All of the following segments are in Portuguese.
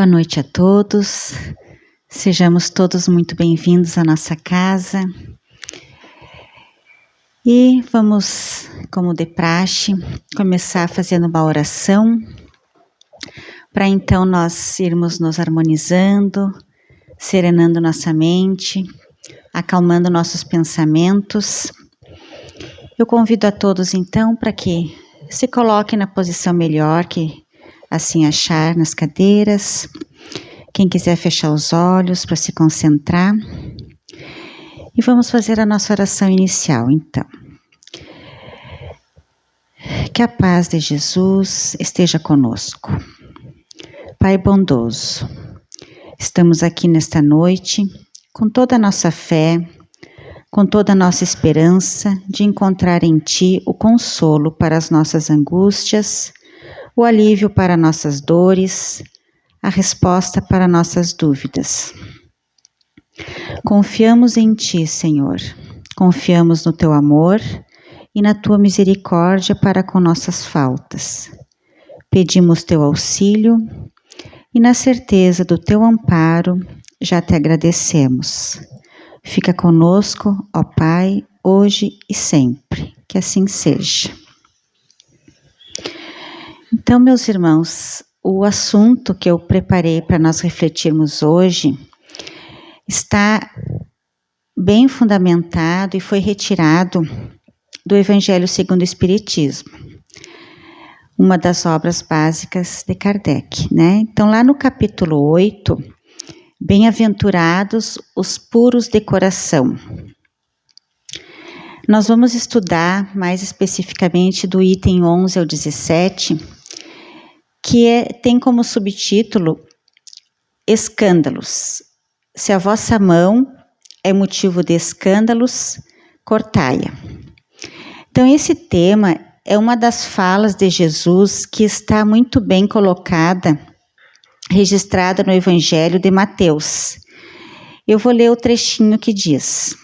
Boa noite a todos, sejamos todos muito bem-vindos à nossa casa e vamos, como de praxe, começar fazendo uma oração para então nós irmos nos harmonizando, serenando nossa mente, acalmando nossos pensamentos. Eu convido a todos então para que se coloquem na posição melhor que assim achar nas cadeiras. Quem quiser fechar os olhos para se concentrar. E vamos fazer a nossa oração inicial, então. Que a paz de Jesus esteja conosco. Pai bondoso, estamos aqui nesta noite com toda a nossa fé, com toda a nossa esperança de encontrar em Ti o consolo para as nossas angústias, o alívio para nossas dores, a resposta para nossas dúvidas. Confiamos em Ti, Senhor, confiamos no Teu amor e na Tua misericórdia para com nossas faltas. Pedimos Teu auxílio e na certeza do Teu amparo já Te agradecemos. Fica conosco, ó Pai, hoje e sempre, que assim seja. Então, meus irmãos, o assunto que eu preparei para nós refletirmos hoje está bem fundamentado e foi retirado do Evangelho segundo o Espiritismo, uma das obras básicas de Kardec, né? Então, lá no capítulo 8, Bem-aventurados os puros de coração. Nós vamos estudar mais especificamente do item 11 ao 17, que tem como subtítulo Escândalos. Se a vossa mão é motivo de escândalos, cortai-a. Então, esse tema é uma das falas de Jesus que está muito bem colocada, registrada no Evangelho de Mateus. Eu vou ler o trechinho que diz.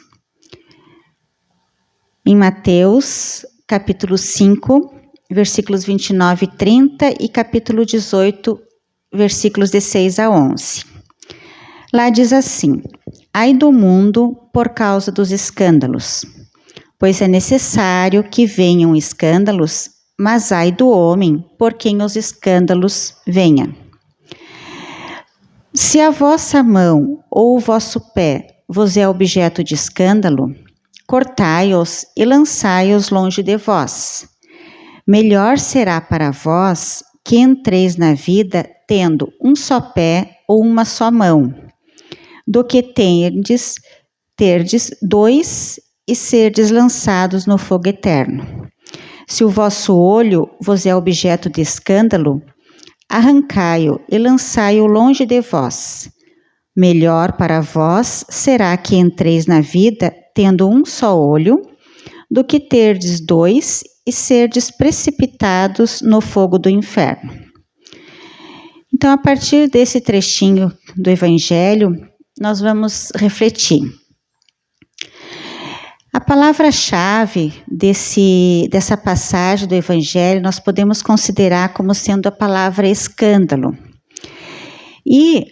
Em Mateus, capítulo 5, versículos 29 e 30 e capítulo 18, versículos de 6 a 11. Lá diz assim: Ai do mundo por causa dos escândalos, pois é necessário que venham escândalos, mas ai do homem por quem os escândalos venham. Se a vossa mão ou o vosso pé vos é objeto de escândalo, cortai-os e lançai-os longe de vós. Melhor será para vós que entreis na vida tendo um só pé ou uma só mão, do que terdes dois e serdes lançados no fogo eterno. Se o vosso olho vos é objeto de escândalo, arrancai-o e lançai-o longe de vós. Melhor para vós será que entreis na vida tendo um só olho, do que terdes dois e serdes precipitados no fogo do inferno. Então, a partir desse trechinho do Evangelho, nós vamos refletir. A palavra-chave dessa passagem do Evangelho nós podemos considerar como sendo a palavra escândalo. E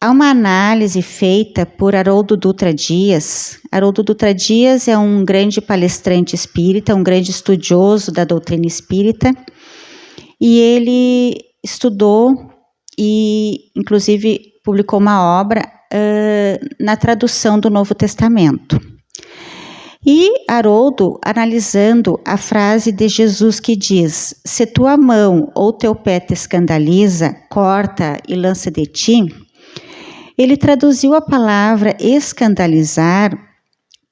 há uma análise feita por Haroldo Dutra Dias. Haroldo Dutra Dias é um grande palestrante espírita, um grande estudioso da doutrina espírita, e ele estudou e, inclusive, publicou uma obra na tradução do Novo Testamento. E Haroldo, analisando a frase de Jesus que diz: se tua mão ou teu pé te escandaliza, corta e lança de ti, ele traduziu a palavra escandalizar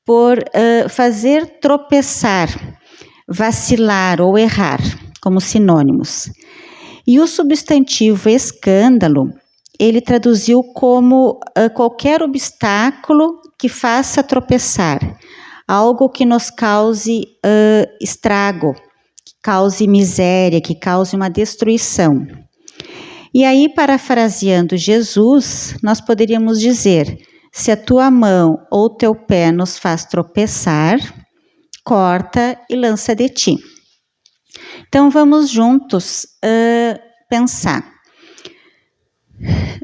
por fazer tropeçar, vacilar ou errar, como sinônimos. E o substantivo escândalo, ele traduziu como qualquer obstáculo que faça tropeçar, algo que nos cause estrago, que cause miséria, que cause uma destruição. E aí, parafraseando Jesus, nós poderíamos dizer: se a tua mão ou teu pé nos faz tropeçar, corta e lança de ti. Então, vamos juntos pensar.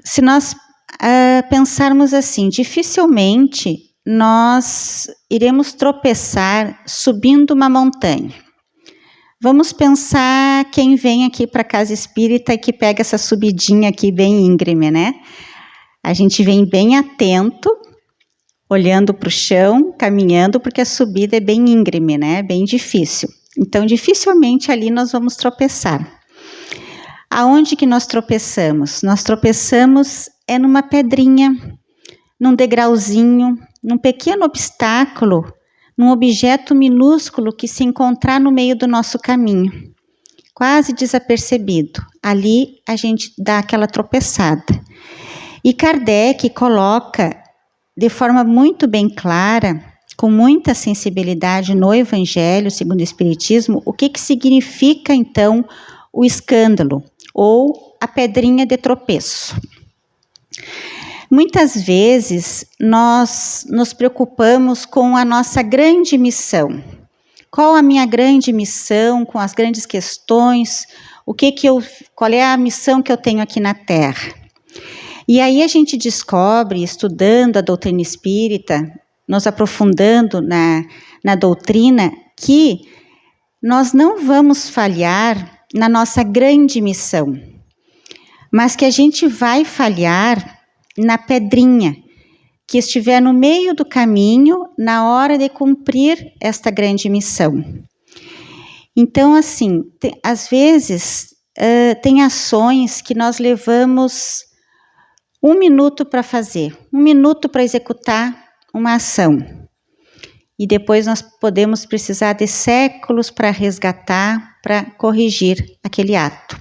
se nós pensarmos assim, dificilmente nós iremos tropeçar subindo uma montanha. Vamos pensar quem vem aqui para a casa espírita e que pega essa subidinha aqui bem íngreme, né? A gente vem bem atento, olhando para o chão, caminhando, porque a subida é bem íngreme, né? Bem difícil. Então, dificilmente ali nós vamos tropeçar. Aonde que nós tropeçamos? Nós tropeçamos numa pedrinha, num degrauzinho, num pequeno obstáculo, num objeto minúsculo que se encontrar no meio do nosso caminho, quase desapercebido. Ali a gente dá aquela tropeçada. E Kardec coloca de forma muito bem clara, com muita sensibilidade no Evangelho segundo o Espiritismo, o que significa então o escândalo ou a pedrinha de tropeço. Muitas vezes nós nos preocupamos com a nossa grande missão. Qual a minha grande missão, com as grandes questões, qual é a missão que eu tenho aqui na Terra? E aí a gente descobre, estudando a doutrina espírita, nos aprofundando na doutrina, que nós não vamos falhar na nossa grande missão, mas que a gente vai falhar na pedrinha que estiver no meio do caminho na hora de cumprir esta grande missão. Então, assim, às vezes tem ações que nós levamos 1 minuto para fazer, 1 minuto para executar uma ação. E depois nós podemos precisar de séculos para resgatar, para corrigir aquele ato.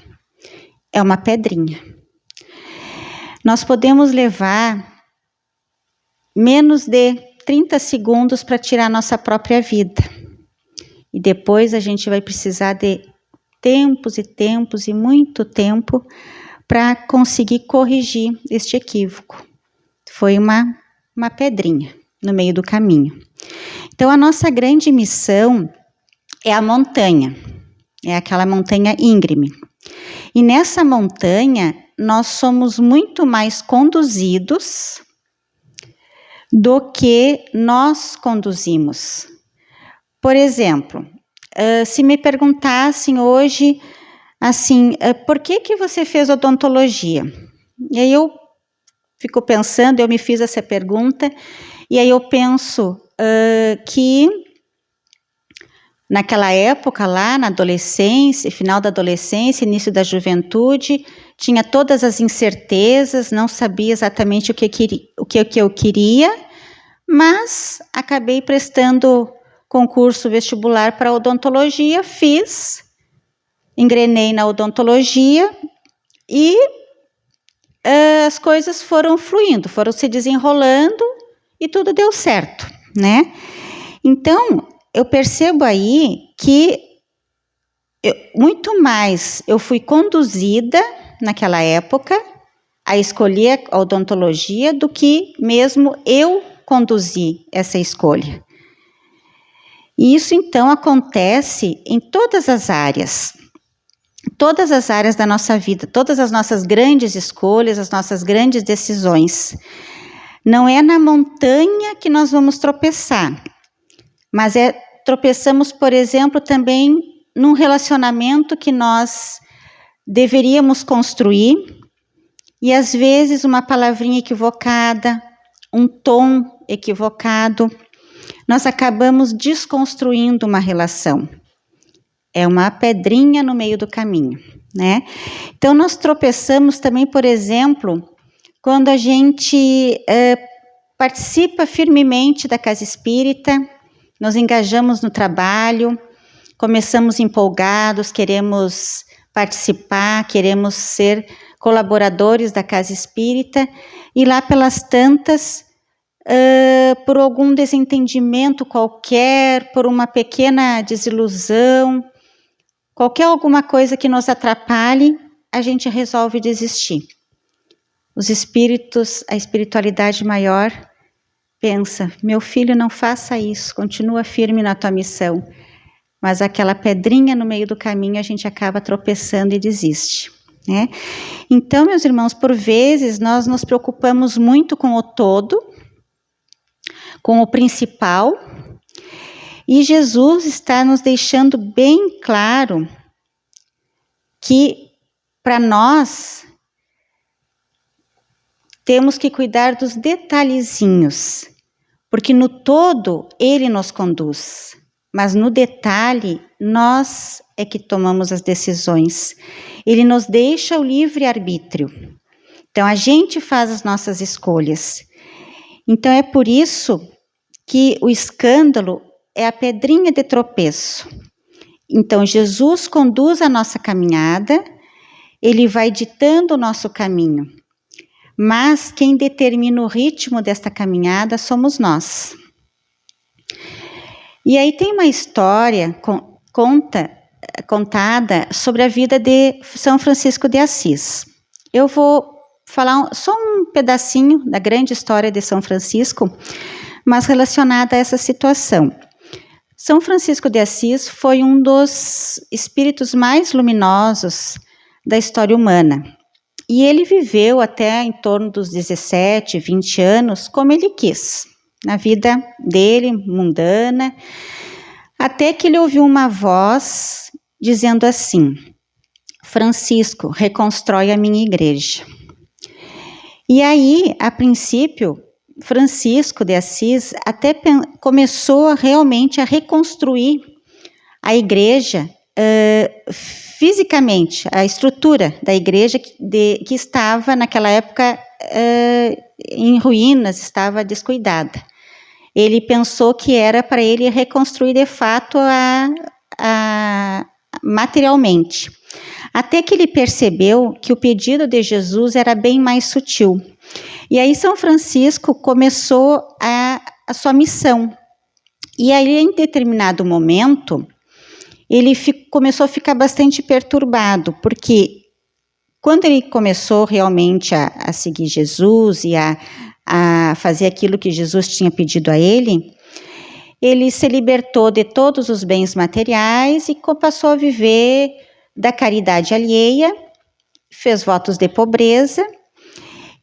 É uma pedrinha. Nós podemos levar menos de 30 segundos para tirar nossa própria vida. E depois a gente vai precisar de tempos e tempos e muito tempo para conseguir corrigir este equívoco. Foi uma pedrinha no meio do caminho. Então, a nossa grande missão é a montanha, é aquela montanha íngreme. E nessa montanha, nós somos muito mais conduzidos do que nós conduzimos. Por exemplo, se me perguntassem hoje, assim, por que você fez odontologia? E aí eu fico pensando, eu me fiz essa pergunta, e aí eu penso que naquela época lá, na adolescência, final da adolescência, início da juventude, tinha todas as incertezas, não sabia exatamente o que eu queria, mas acabei prestando concurso vestibular para odontologia, engrenei na odontologia e as coisas foram fluindo, foram se desenrolando e tudo deu certo, né? Então, eu percebo aí que muito mais eu fui conduzida naquela época a escolher a odontologia do que mesmo eu conduzi essa escolha. E isso então acontece em todas as áreas da nossa vida, todas as nossas grandes escolhas, as nossas grandes decisões. Não é na montanha que nós vamos tropeçar, mas tropeçamos, por exemplo, também num relacionamento que nós deveríamos construir, e às vezes uma palavrinha equivocada, um tom equivocado, nós acabamos desconstruindo uma relação. É uma pedrinha no meio do caminho, né? Então, nós tropeçamos também, por exemplo, quando a gente participa firmemente da casa espírita, nos engajamos no trabalho, começamos empolgados, queremos participar, queremos ser colaboradores da casa espírita, e lá pelas tantas, por algum desentendimento qualquer, por uma pequena desilusão, alguma coisa que nos atrapalhe, a gente resolve desistir. Os espíritos, a espiritualidade maior, pensa, meu filho, não faça isso, continua firme na tua missão. Mas aquela pedrinha no meio do caminho, a gente acaba tropeçando e desiste. né? Então, meus irmãos, por vezes nós nos preocupamos muito com o todo, com o principal, e Jesus está nos deixando bem claro que para nós temos que cuidar dos detalhezinhos, porque no todo Ele nos conduz, mas no detalhe nós é que tomamos as decisões. Ele nos deixa o livre-arbítrio. Então a gente faz as nossas escolhas. Então é por isso que o escândalo é a pedrinha de tropeço. Então Jesus conduz a nossa caminhada, Ele vai ditando o nosso caminho. Mas quem determina o ritmo desta caminhada somos nós. E aí tem uma história contada sobre a vida de São Francisco de Assis. Eu vou falar só um pedacinho da grande história de São Francisco, mas relacionada a essa situação. São Francisco de Assis foi um dos espíritos mais luminosos da história humana. E ele viveu até em torno dos 17, 20 anos como ele quis, na vida dele, mundana, até que ele ouviu uma voz dizendo assim: Francisco, reconstrói a minha igreja. E aí, a princípio, Francisco de Assis até começou realmente a reconstruir a igreja fisicamente, a estrutura da igreja que estava naquela época em ruínas, estava descuidada. Ele pensou que era para ele reconstruir de fato materialmente. Até que ele percebeu que o pedido de Jesus era bem mais sutil. E aí São Francisco começou a sua missão. E aí, em determinado momento, ele começou a ficar bastante perturbado, porque quando ele começou realmente a seguir Jesus e a fazer aquilo que Jesus tinha pedido a ele se libertou de todos os bens materiais e passou a viver da caridade alheia, fez votos de pobreza,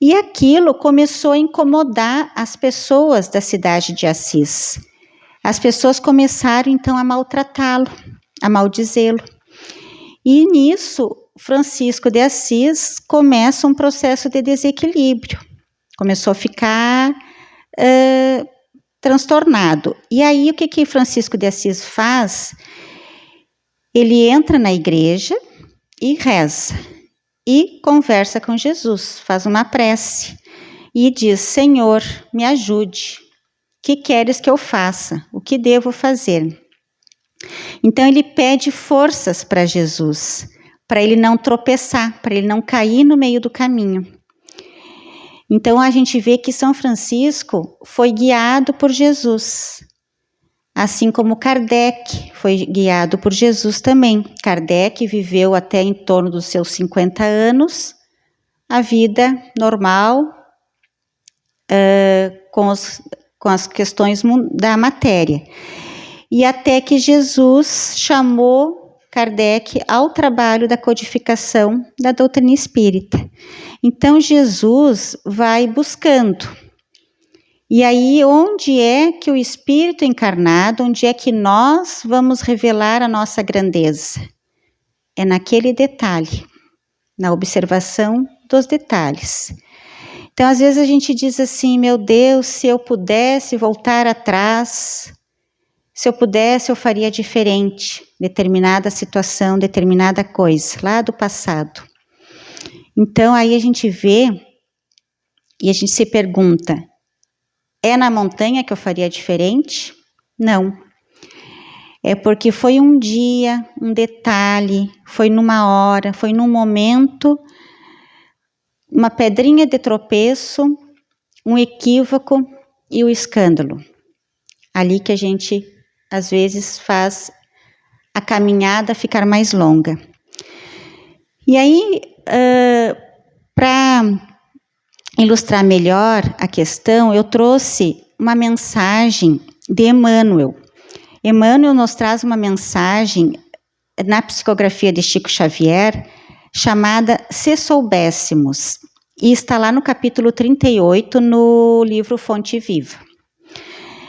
e aquilo começou a incomodar as pessoas da cidade de Assis. As pessoas começaram então a maltratá-lo, a maldizê-lo. E nisso, Francisco de Assis começa um processo de desequilíbrio. Começou a ficar transtornado. E aí, o que Francisco de Assis faz? Ele entra na igreja e reza. E conversa com Jesus, faz uma prece. E diz: Senhor, me ajude. O que queres que eu faça? O que devo fazer? Então ele pede forças para Jesus, para ele não tropeçar, para ele não cair no meio do caminho. Então a gente vê que São Francisco foi guiado por Jesus, assim como Kardec foi guiado por Jesus também. Kardec viveu até em torno dos seus 50 anos, a vida normal, com as questões da matéria. E até que Jesus chamou Kardec ao trabalho da codificação da doutrina espírita. Então Jesus vai buscando. E aí, onde é que o espírito encarnado, onde é que nós vamos revelar a nossa grandeza? É naquele detalhe, na observação dos detalhes. Então, às vezes a gente diz assim: meu Deus, se eu pudesse voltar atrás, se eu pudesse, eu faria diferente, determinada situação, determinada coisa, lá do passado. Então, aí a gente vê e a gente se pergunta: é na montanha que eu faria diferente? Não. É porque foi um dia, um detalhe, foi numa hora, foi num momento, uma pedrinha de tropeço, um equívoco e o escândalo. Ali que a gente, às vezes, faz a caminhada ficar mais longa. E aí, para ilustrar melhor a questão, eu trouxe uma mensagem de Emmanuel. Emmanuel nos traz uma mensagem na psicografia de Chico Xavier, chamada Se Soubéssemos, e está lá no capítulo 38, no livro Fonte Viva.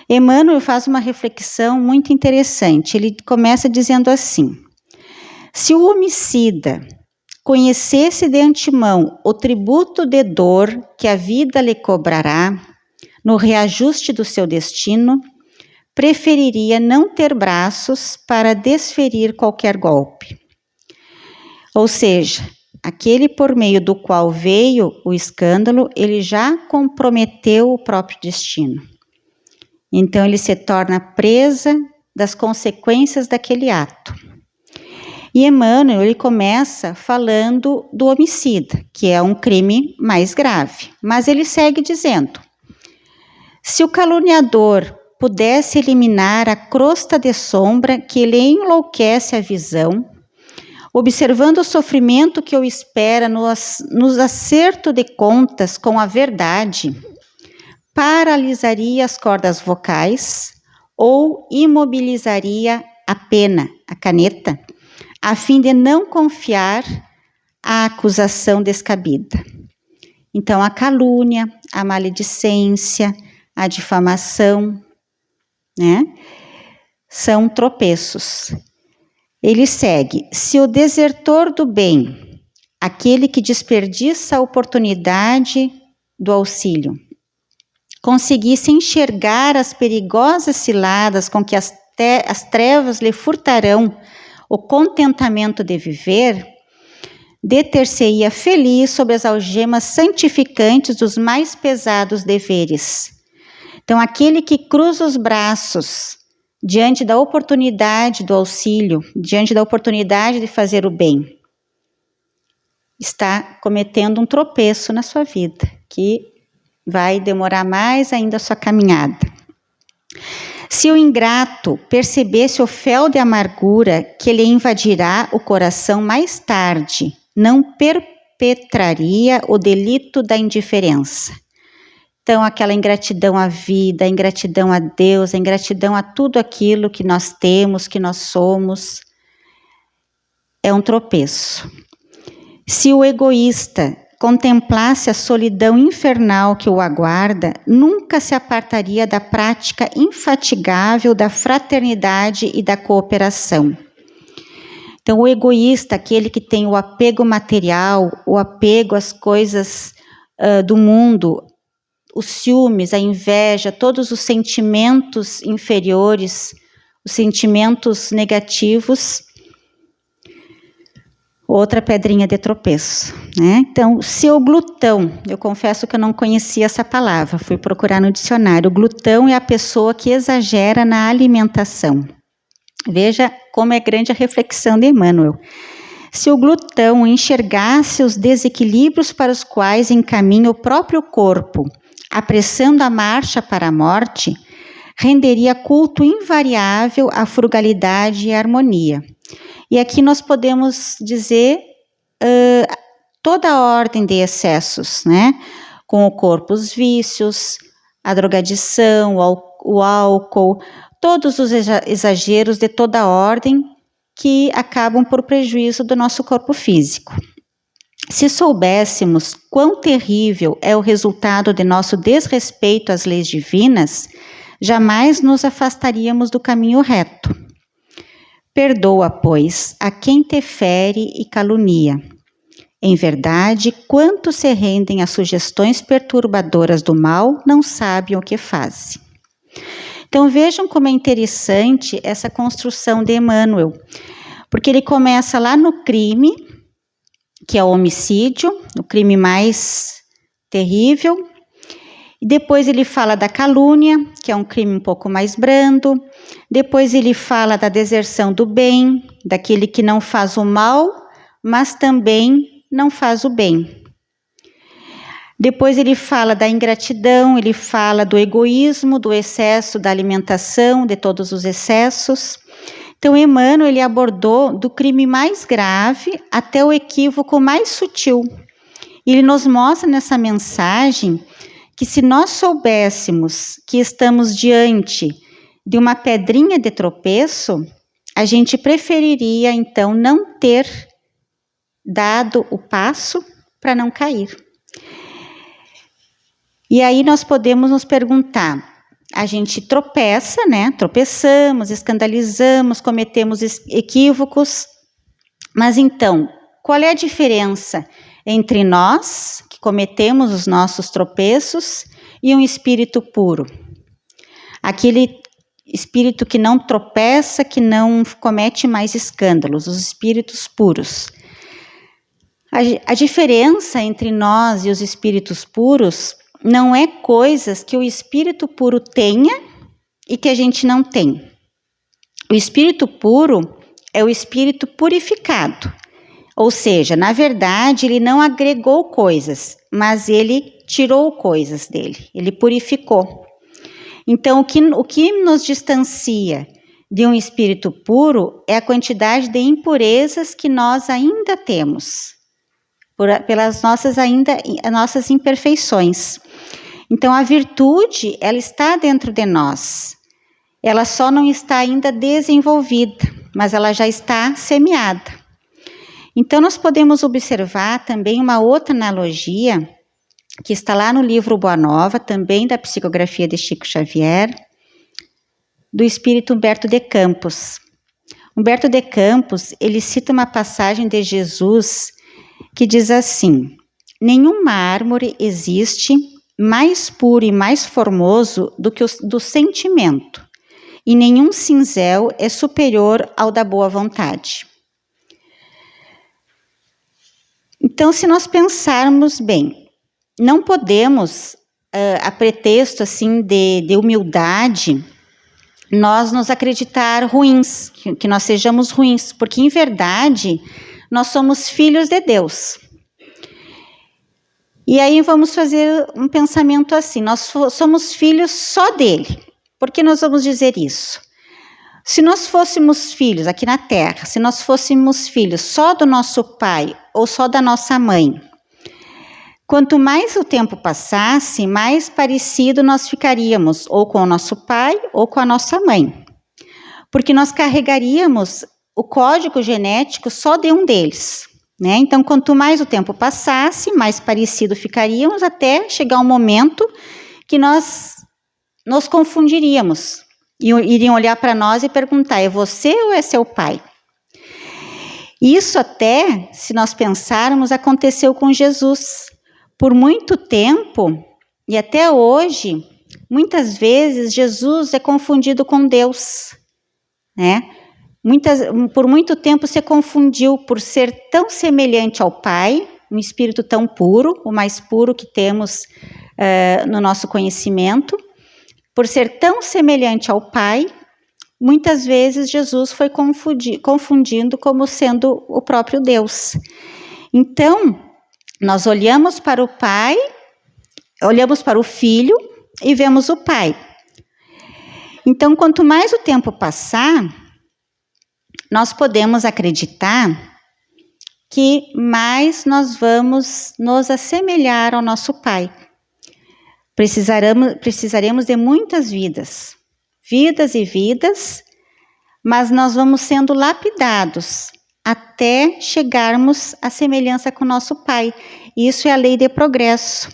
Emmanuel faz uma reflexão muito interessante. Ele começa dizendo assim: se o homicida conhecesse de antemão o tributo de dor que a vida lhe cobrará no reajuste do seu destino, preferiria não ter braços para desferir qualquer golpe. Ou seja, aquele por meio do qual veio o escândalo, ele já comprometeu o próprio destino. Então ele se torna presa das consequências daquele ato. E Emmanuel, ele começa falando do homicida, que é um crime mais grave. Mas ele segue dizendo: se o caluniador pudesse eliminar a crosta de sombra que lhe enlouquece a visão, observando o sofrimento que o espera nos acerto de contas com a verdade, paralisaria as cordas vocais ou imobilizaria a pena, a caneta, a fim de não confiar a acusação descabida. Então, a calúnia, a maledicência, a difamação, né, são tropeços. Ele segue: se o desertor do bem, aquele que desperdiça a oportunidade do auxílio, conseguisse enxergar as perigosas ciladas com que as trevas lhe furtarão o contentamento de viver, deter-se-ia feliz sob as algemas santificantes dos mais pesados deveres. Então, aquele que cruza os braços diante da oportunidade do auxílio, diante da oportunidade de fazer o bem, está cometendo um tropeço na sua vida, que vai demorar mais ainda a sua caminhada. Se o ingrato percebesse o fel de amargura que lhe invadirá o coração mais tarde, não perpetraria o delito da indiferença. Então, aquela ingratidão à vida, a ingratidão a Deus, a ingratidão a tudo aquilo que nós temos, que nós somos, é um tropeço. Se o egoísta contemplasse a solidão infernal que o aguarda, nunca se apartaria da prática infatigável da fraternidade e da cooperação. Então, o egoísta, aquele que tem o apego material, o apego às coisas do mundo, os ciúmes, a inveja, todos os sentimentos inferiores, os sentimentos negativos, outra pedrinha de tropeço, né? Então, se o glutão, eu confesso que eu não conhecia essa palavra, fui procurar no dicionário. O glutão é a pessoa que exagera na alimentação. Veja como é grande a reflexão de Emmanuel. Se o glutão enxergasse os desequilíbrios para os quais encaminha o próprio corpo, apressando a marcha para a morte, renderia culto invariável à frugalidade e à harmonia. E aqui nós podemos dizer toda a ordem de excessos, né? Com o corpo, os vícios, a drogadição, o álcool, todos os exageros de toda a ordem que acabam por prejuízo do nosso corpo físico. Se soubéssemos quão terrível é o resultado de nosso desrespeito às leis divinas, jamais nos afastaríamos do caminho reto. Perdoa, pois, a quem te fere e calunia. Em verdade, quantos se rendem às sugestões perturbadoras do mal não sabem o que fazem. Então vejam como é interessante essa construção de Emmanuel, porque ele começa lá no crime, que é o homicídio, o crime mais terrível, e depois ele fala da calúnia, que é um crime um pouco mais brando, depois ele fala da deserção do bem, daquele que não faz o mal, mas também não faz o bem. Depois ele fala da ingratidão, ele fala do egoísmo, do excesso da alimentação, de todos os excessos. Então, Emmanuel, ele abordou do crime mais grave até o equívoco mais sutil. Ele nos mostra nessa mensagem que se nós soubéssemos que estamos diante de uma pedrinha de tropeço, a gente preferiria, então, não ter dado o passo para não cair. E aí nós podemos nos perguntar, a gente tropeça, né? Tropeçamos, escandalizamos, cometemos equívocos, mas então, qual é a diferença entre nós, que cometemos os nossos tropeços, e um espírito puro? Aquele espírito que não tropeça, que não comete mais escândalos, os espíritos puros. A diferença entre nós e os espíritos puros não é coisas que o espírito puro tenha e que a gente não tem. O espírito puro é o espírito purificado. Ou seja, na verdade, ele não agregou coisas, mas ele tirou coisas dele, ele purificou. Então, o que nos distancia de um espírito puro é a quantidade de impurezas que nós ainda temos, pelas nossas imperfeições. Então, a virtude, ela está dentro de nós. Ela só não está ainda desenvolvida, mas ela já está semeada. Então, nós podemos observar também uma outra analogia, que está lá no livro Boa Nova, também da psicografia de Chico Xavier, do espírito Humberto de Campos. Humberto de Campos, ele cita uma passagem de Jesus que diz assim: nenhum mármore existe mais puro e mais formoso do que o do sentimento, e nenhum cinzel é superior ao da boa vontade. Então, se nós pensarmos bem, não podemos, a pretexto assim de humildade, nós nos acreditar ruins, que nós sejamos ruins, porque em verdade nós somos filhos de Deus. E aí vamos fazer um pensamento assim, nós somos filhos só dele. Por que nós vamos dizer isso? Se nós fôssemos filhos aqui na Terra, se nós fôssemos filhos só do nosso pai ou só da nossa mãe, quanto mais o tempo passasse, mais parecido nós ficaríamos ou com o nosso pai ou com a nossa mãe. Porque nós carregaríamos o código genético só de um deles, né? Então, quanto mais o tempo passasse, mais parecido ficaríamos até chegar um momento que nós nos confundiríamos. E iriam olhar para nós e perguntar, é você ou é seu pai? Isso até, se nós pensarmos, aconteceu com Jesus. Por muito tempo, e até hoje, muitas vezes Jesus é confundido com Deus, né? Por muito tempo se confundiu por ser tão semelhante ao Pai, um espírito tão puro, o mais puro que temos no nosso conhecimento. Por ser tão semelhante ao Pai, muitas vezes Jesus foi confundindo como sendo o próprio Deus. Então, nós olhamos para o Pai, olhamos para o Filho e vemos o Pai. Então, quanto mais o tempo passar, nós podemos acreditar que mais nós vamos nos assemelhar ao nosso Pai. Precisaremos de muitas vidas e vidas, mas nós vamos sendo lapidados até chegarmos à semelhança com o nosso Pai. Isso é a lei de progresso.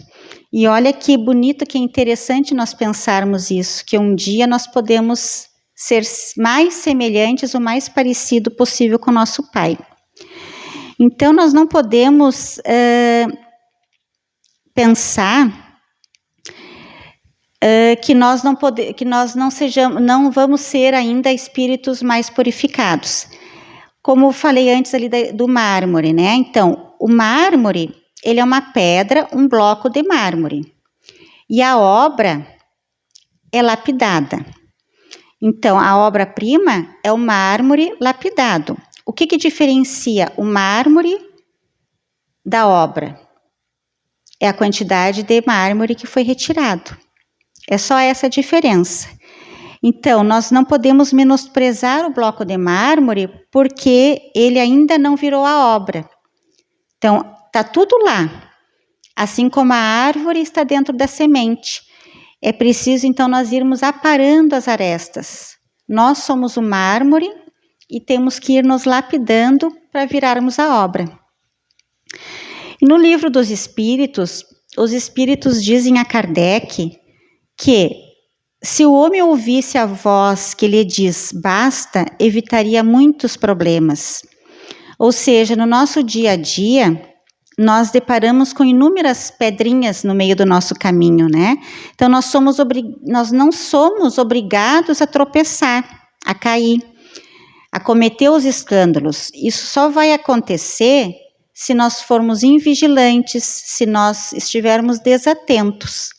E olha que bonito, que interessante nós pensarmos isso, que um dia nós podemos ser mais semelhantes, o mais parecido possível com o nosso Pai. Então, nós não podemos pensar que nós não vamos ser ainda espíritos mais purificados. Como eu falei antes ali do mármore, né? Então, o mármore, ele é uma pedra, um bloco de mármore. E a obra é lapidada. Então, a obra-prima é o mármore lapidado. O que diferencia o mármore da obra? É a quantidade de mármore que foi retirado. É só essa diferença. Então, nós não podemos menosprezar o bloco de mármore porque ele ainda não virou a obra. Então, está tudo lá. Assim como a árvore está dentro da semente. É preciso, então, nós irmos aparando as arestas. Nós somos o mármore e temos que ir nos lapidando para virarmos a obra. E no livro dos Espíritos, os Espíritos dizem a Kardec que se o homem ouvisse a voz que lhe diz basta, evitaria muitos problemas. Ou seja, no nosso dia a dia, nós deparamos com inúmeras pedrinhas no meio do nosso caminho, né? Então, nós não somos obrigados a tropeçar, a cair, a cometer os escândalos. Isso só vai acontecer se nós formos invigilantes, se nós estivermos desatentos.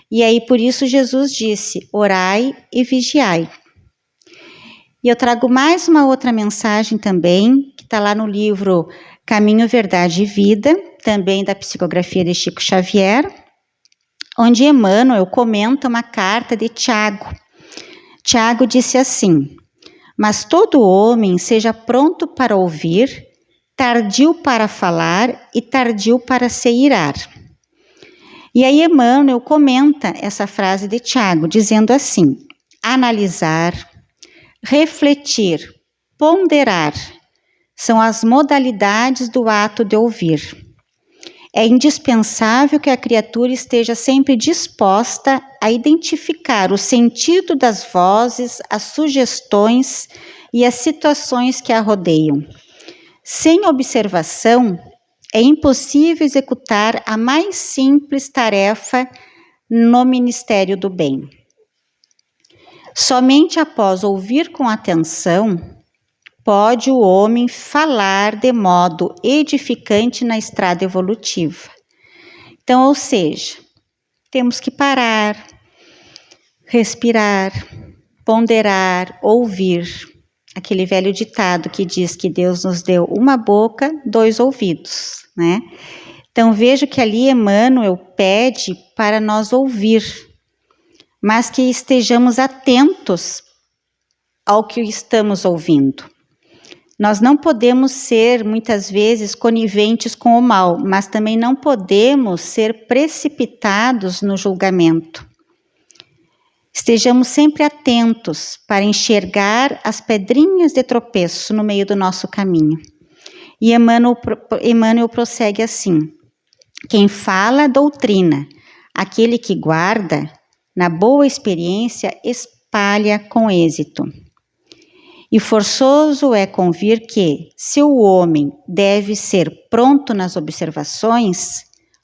E aí, por isso, Jesus disse, orai e vigiai. E eu trago mais uma outra mensagem também, que está lá no livro Caminho, Verdade e Vida, também da psicografia de Chico Xavier, onde Emmanuel comenta uma carta de Tiago. Tiago disse assim, mas todo homem seja pronto para ouvir, tardio para falar e tardio para se irar. E aí Emmanuel comenta essa frase de Tiago, dizendo assim, analisar, refletir, ponderar, são as modalidades do ato de ouvir. É indispensável que a criatura esteja sempre disposta a identificar o sentido das vozes, as sugestões e as situações que a rodeiam. Sem observação, é impossível executar a mais simples tarefa no ministério do bem. Somente após ouvir com atenção, pode o homem falar de modo edificante na estrada evolutiva. Então, ou seja, temos que parar, respirar, ponderar, ouvir. Aquele velho ditado que diz que Deus nos deu uma boca, 2 ouvidos, né? Então, vejo que ali Emmanuel pede para nós ouvir, mas que estejamos atentos ao que estamos ouvindo. Nós não podemos ser, muitas vezes, coniventes com o mal, mas também não podemos ser precipitados no julgamento. Estejamos sempre atentos para enxergar as pedrinhas de tropeço no meio do nosso caminho. E Emmanuel prossegue assim, quem fala doutrina, aquele que guarda, na boa experiência, espalha com êxito. E forçoso é convir que, se o homem deve ser pronto nas observações,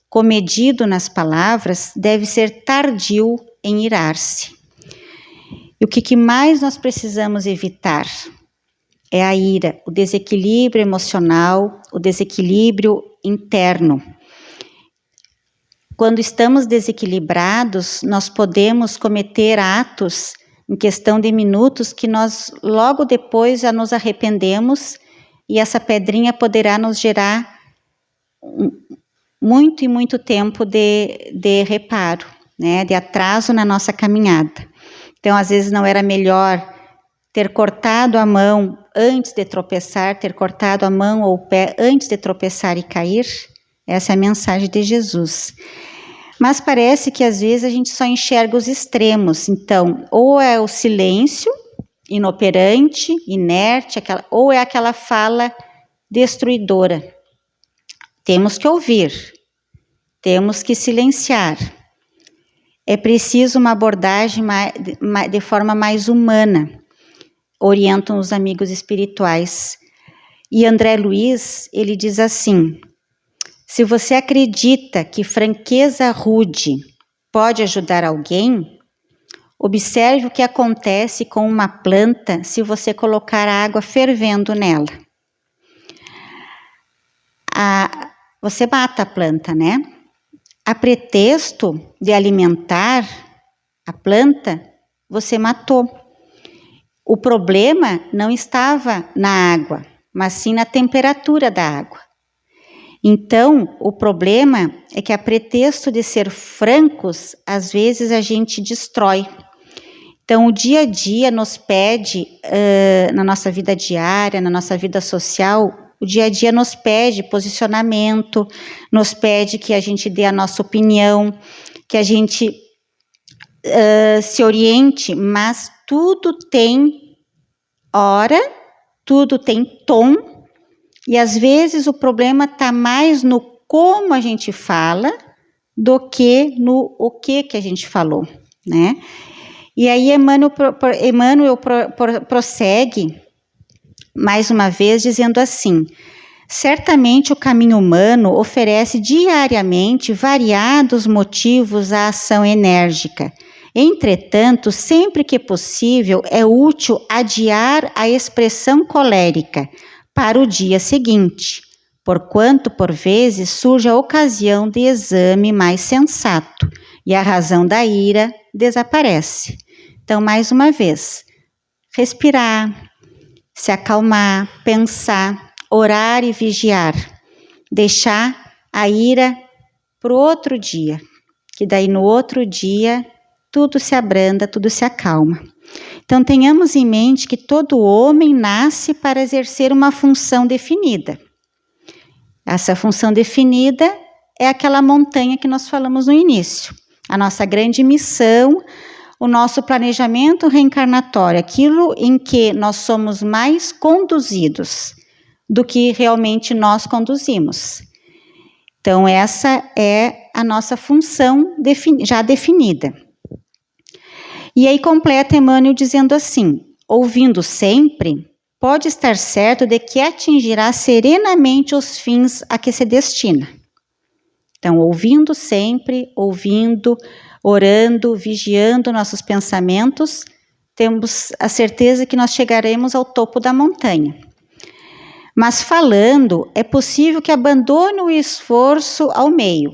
comedido nas palavras, deve ser tardio em irar-se. E o que mais nós precisamos evitar é a ira, o desequilíbrio emocional, o desequilíbrio interno. Quando estamos desequilibrados, nós podemos cometer atos em questão de minutos que nós logo depois já nos arrependemos e essa pedrinha poderá nos gerar muito e muito tempo de reparo, né, de atraso na nossa caminhada. Então, às vezes não era melhor ter cortado a mão antes de tropeçar, ter cortado a mão ou o pé antes de tropeçar e cair? Essa é a mensagem de Jesus. Mas parece que às vezes a gente só enxerga os extremos. Então, ou é o silêncio, inoperante, inerte, ou é aquela fala destruidora. Temos que ouvir, temos que silenciar. É preciso uma abordagem de forma mais humana, orientam os amigos espirituais. E André Luiz, ele diz assim, se você acredita que franqueza rude pode ajudar alguém, observe o que acontece com uma planta se você colocar a água fervendo nela. Você mata a planta, né? A pretexto de alimentar a planta, você matou. O problema não estava na água, mas sim na temperatura da água. Então, o problema é que a pretexto de ser francos, às vezes a gente destrói. Então, o dia a dia nos pede, na nossa vida diária, na nossa vida social, o dia a dia nos pede posicionamento, nos pede que a gente dê a nossa opinião, que a gente se oriente, mas tudo tem hora, tudo tem tom, e às vezes o problema está mais no como a gente fala do que no o que a gente falou, né? E aí Emmanuel prossegue mais uma vez dizendo assim: certamente o caminho humano oferece diariamente variados motivos à ação enérgica. Entretanto, sempre que possível, é útil adiar a expressão colérica para o dia seguinte, porquanto, por vezes, surge a ocasião de exame mais sensato e a razão da ira desaparece. Então, mais uma vez, respirar, se acalmar, pensar, orar e vigiar, deixar a ira para o outro dia, que daí no outro dia tudo se abranda, tudo se acalma. Então tenhamos em mente que todo homem nasce para exercer uma função definida. Essa função definida é aquela montanha que nós falamos no início, a nossa grande missão, o nosso planejamento reencarnatório, aquilo em que nós somos mais conduzidos do que realmente nós conduzimos. Então, essa é a nossa função já definida. E aí completa Emmanuel dizendo assim: ouvindo sempre, pode estar certo de que atingirá serenamente os fins a que se destina. Então, ouvindo sempre, orando, vigiando nossos pensamentos, temos a certeza que nós chegaremos ao topo da montanha. Mas falando, é possível que abandone o esforço ao meio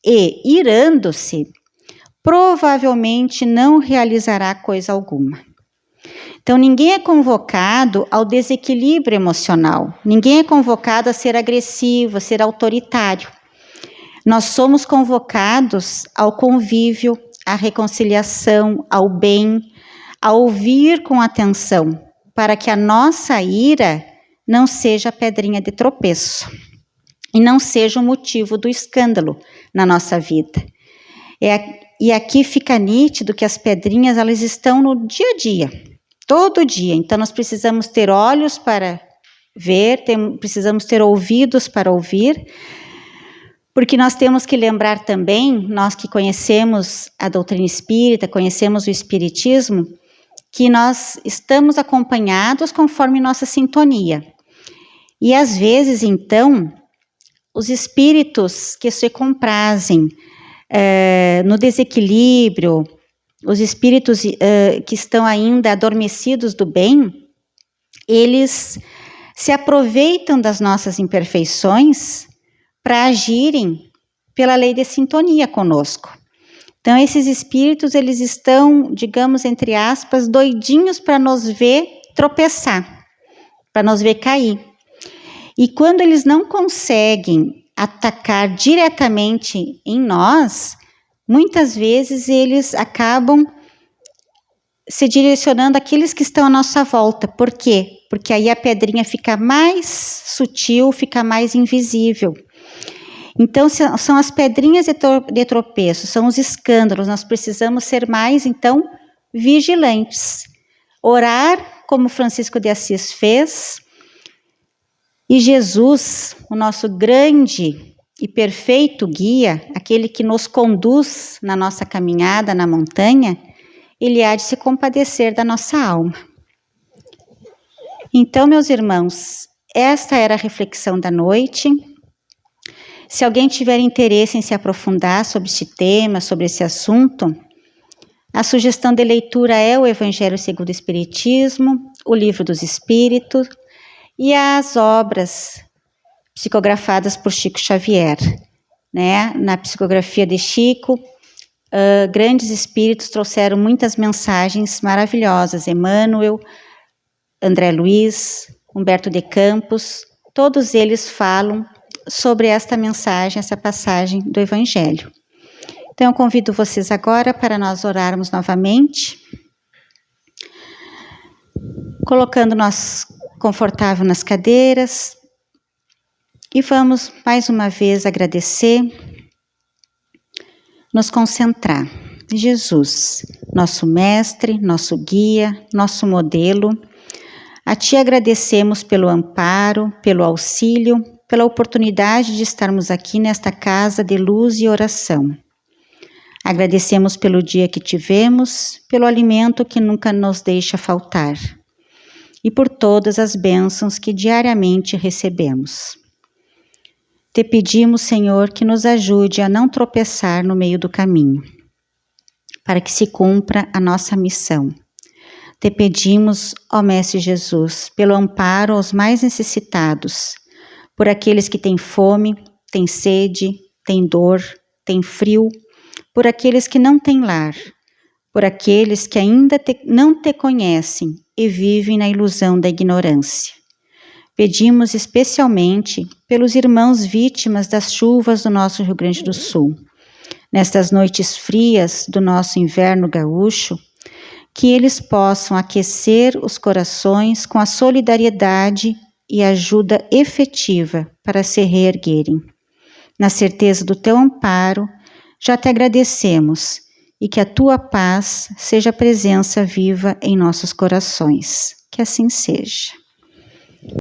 e, irando-se, provavelmente não realizará coisa alguma. Então, ninguém é convocado ao desequilíbrio emocional, ninguém é convocado a ser agressivo, a ser autoritário. Nós somos convocados ao convívio, à reconciliação, ao bem, a ouvir com atenção, para que a nossa ira não seja pedrinha de tropeço e não seja o motivo do escândalo na nossa vida. E aqui fica nítido que as pedrinhas, elas estão no dia a dia, todo dia. Então, nós precisamos ter olhos para ver, precisamos ter ouvidos para ouvir, porque nós temos que lembrar também, nós que conhecemos a doutrina espírita, conhecemos o espiritismo, que nós estamos acompanhados conforme nossa sintonia. E às vezes, então, os espíritos que se comprazem no desequilíbrio, os espíritos que estão ainda adormecidos do bem, eles se aproveitam das nossas imperfeições para agirem pela lei de sintonia conosco. Então, esses espíritos, eles estão, digamos, entre aspas, doidinhos para nos ver tropeçar, para nos ver cair. E quando eles não conseguem atacar diretamente em nós, muitas vezes eles acabam se direcionando àqueles que estão à nossa volta. Por quê? Porque aí a pedrinha fica mais sutil, fica mais invisível. Então, são as pedrinhas de tropeço, são os escândalos. Nós precisamos ser mais, então, vigilantes. Orar, como Francisco de Assis fez, e Jesus, o nosso grande e perfeito guia, aquele que nos conduz na nossa caminhada na montanha, ele há de se compadecer da nossa alma. Então, meus irmãos, esta era a reflexão da noite. Se alguém tiver interesse em se aprofundar sobre este tema, sobre esse assunto, a sugestão de leitura é o Evangelho segundo o Espiritismo, o Livro dos Espíritos e as obras psicografadas por Chico Xavier, né? Na psicografia de Chico, grandes espíritos trouxeram muitas mensagens maravilhosas. Emmanuel, André Luiz, Humberto de Campos, todos eles falam sobre esta mensagem, essa passagem do Evangelho. Então, eu convido vocês agora para nós orarmos novamente, colocando-nos confortável nas cadeiras, e vamos mais uma vez agradecer, nos concentrar. Jesus, nosso mestre, nosso guia, nosso modelo, a Ti agradecemos pelo amparo, pelo auxílio, pela oportunidade de estarmos aqui nesta casa de luz e oração. Agradecemos pelo dia que tivemos, pelo alimento que nunca nos deixa faltar e por todas as bênçãos que diariamente recebemos. Te pedimos, Senhor, que nos ajude a não tropeçar no meio do caminho, para que se cumpra a nossa missão. Te pedimos, ó Mestre Jesus, pelo amparo aos mais necessitados, por aqueles que têm fome, têm sede, têm dor, têm frio, por aqueles que não têm lar, por aqueles que ainda não te conhecem e vivem na ilusão da ignorância. Pedimos especialmente pelos irmãos vítimas das chuvas do nosso Rio Grande do Sul, nestas noites frias do nosso inverno gaúcho, que eles possam aquecer os corações com a solidariedade e ajuda efetiva para se reerguerem. Na certeza do teu amparo, já te agradecemos e que a tua paz seja presença viva em nossos corações. Que assim seja.